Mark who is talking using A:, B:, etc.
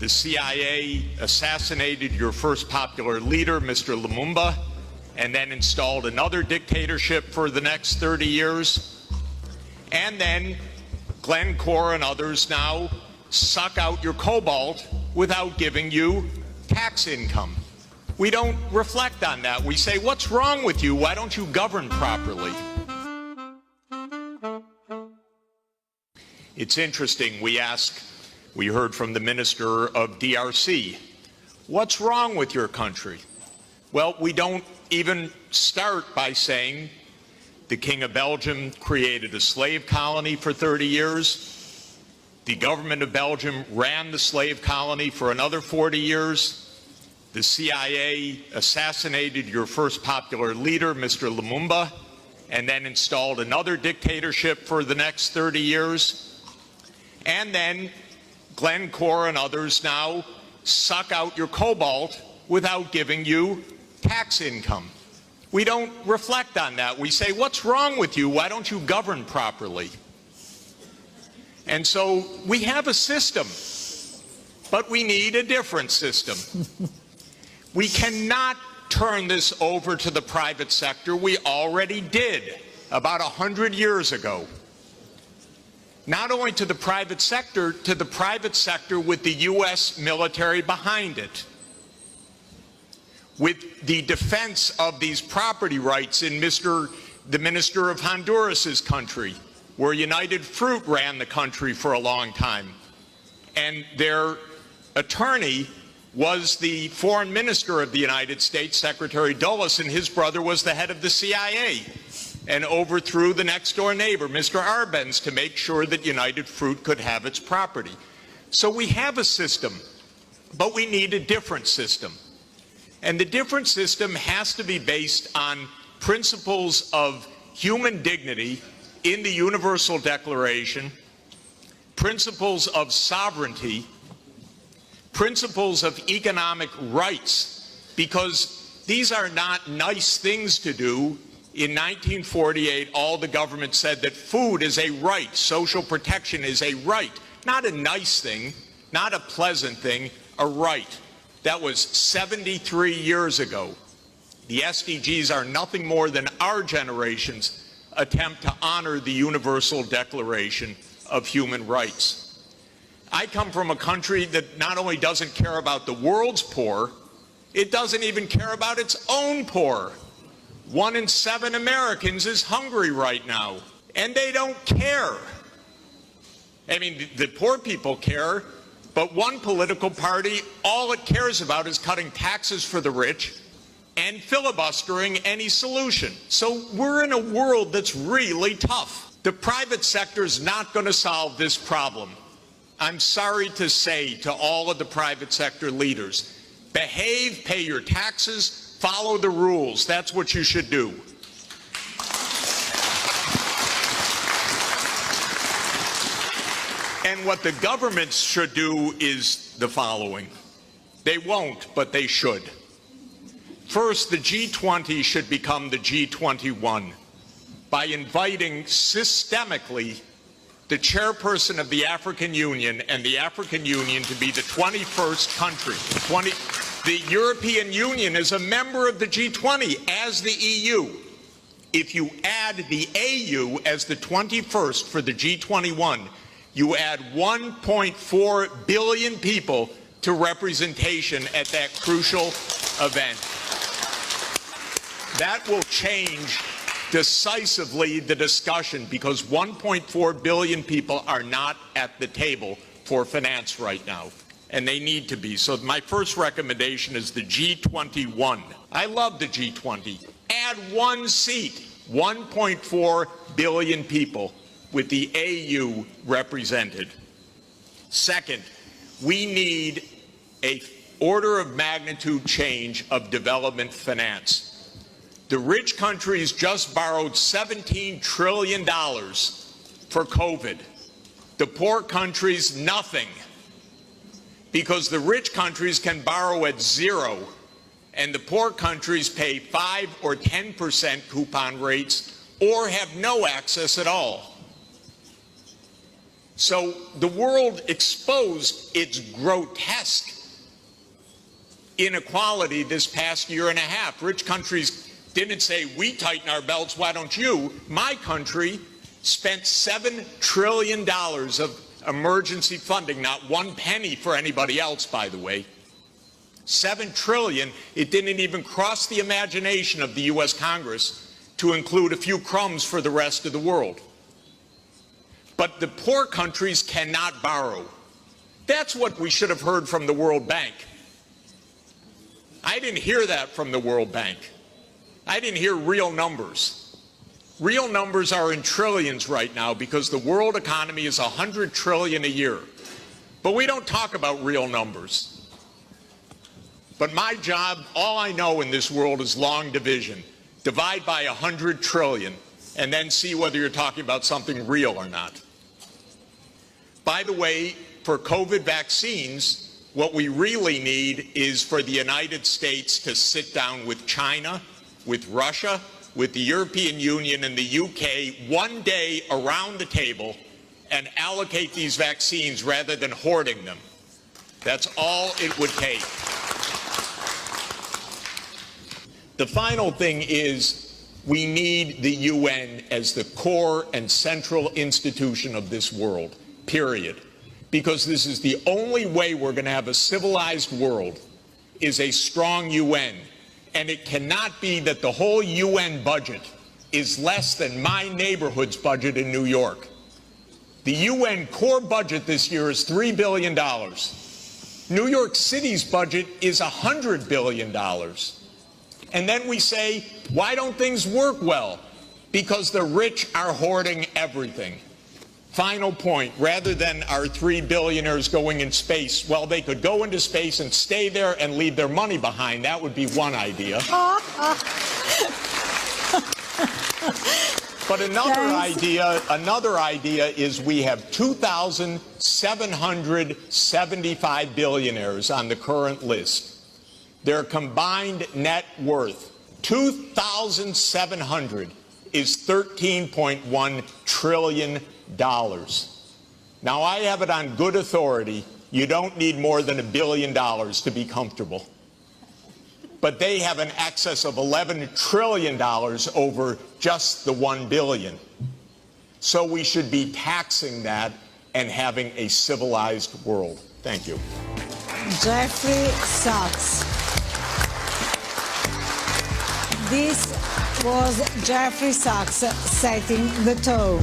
A: The CIA assassinated your first popular leader, Mr. Lumumba, and then installed another dictatorship for the next 30 years. And then Glencore and others now suck out your cobalt without giving you tax income. We don't reflect on that. We say, what's wrong with you? Why don't you govern properly? It's interesting, we heard from the minister of DRC, what's wrong with your country? Well, we don't even start by saying the King of Belgium created a slave colony for 30 years. The government of Belgium ran the slave colony for another 40 years. The CIA assassinated your first popular leader, Mr. Lumumba, and then installed another dictatorship for the next 30 years. And then Glencore and others now suck out your cobalt without giving you tax income. We don't reflect on that. We say, what's wrong with you? Why don't you govern properly? And so we have a system, but we need a different system. We cannot turn this over to the private sector. We already did about 100 years ago. Not only to the private sector with the U.S. military behind it, with the defense of these property rights in the minister of Honduras's country, where United Fruit ran the country for a long time. And their attorney was the foreign minister of the United States, Secretary Dulles, and his brother was the head of the CIA and overthrew the next door neighbor, Mr. Arbenz, to make sure that United Fruit could have its property. So we have a system, but we need a different system. And the different system has to be based on principles of human dignity in the Universal Declaration, principles of sovereignty, principles of economic rights, because these are not nice things to do. In 1948, all the government said that food is a right, social protection is a right, not a nice thing, not a pleasant thing, a right. That was 73 years ago. The SDGs are nothing more than our generation's attempt to honor the Universal Declaration of Human Rights. I come from a country that not only doesn't care about the world's poor, it doesn't even care about its own poor. 1 in 7 Americans is hungry right now, and they don't care. I mean, the poor people care, but one political party, all it cares about is cutting taxes for the rich and filibustering any solution. So we're in a world that's really tough. The private sector is not going to solve this problem. I'm sorry to say to all of the private sector leaders, behave, pay your taxes, follow the rules. That's what you should do. And what the governments should do is the following. They won't, but they should. First, the G20 should become the G21 by inviting systemically the chairperson of the African Union and the African Union to be the 21st country. The European Union is a member of the G20 as the EU. If you add the AU as the 21st for the G21, you add 1.4 billion people to representation at that crucial event. That will change decisively the discussion, because 1.4 billion people are not at the table for finance right now, and they need to be. So my first recommendation is the G21. I love the G20. Add one seat, 1.4 billion people with the AU represented. Second, we need an order of magnitude change of development finance. The rich countries just borrowed $17 trillion for COVID. The poor countries, nothing. Because the rich countries can borrow at 0, and the poor countries pay 5 or 10% coupon rates or have no access at all. So the world exposed its grotesque inequality this past year and a half. Rich countries didn't say, we tighten our belts, why don't you? My country spent $7 trillion of emergency funding, not one penny for anybody else, by the way. $7 trillion, it didn't even cross the imagination of the U.S. Congress to include a few crumbs for the rest of the world. But the poor countries cannot borrow. That's what we should have heard from the World Bank. I didn't hear that from the World Bank. I didn't hear real numbers. Real numbers are in trillions right now because the world economy is $100 trillion a year. But we don't talk about real numbers. But my job, all I know in this world is long division. Divide by 100 trillion and then see whether you're talking about something real or not. By the way, for COVID vaccines, what we really need is for the United States to sit down with China, with Russia, with the European Union and the UK one day around the table and allocate these vaccines rather than hoarding them. That's all it would take. The final thing is we need the UN as the core and central institution of this world, period. Because this is the only way we're going to have a civilized world is a strong UN. And it cannot be that the whole UN budget is less than my neighborhood's budget in New York. The UN core budget this year is $3 billion. New York City's budget is $100 billion. And then we say, why don't things work well? Because the rich are hoarding everything. Final point, rather than our 3 billionaires going in space, well, they could go into space and stay there and leave their money behind. That would be one idea. But another idea is we have 2,775 billionaires on the current list. Their combined net worth, 2,700, is $13.1 trillion. Now, I have it on good authority, you don't need more than $1 billion to be comfortable. But they have an excess of $11 trillion over just the $1 billion. So we should be taxing that and having a civilized world. Thank you.
B: Jeffrey Sachs. This was Jeffrey Sachs setting the tone.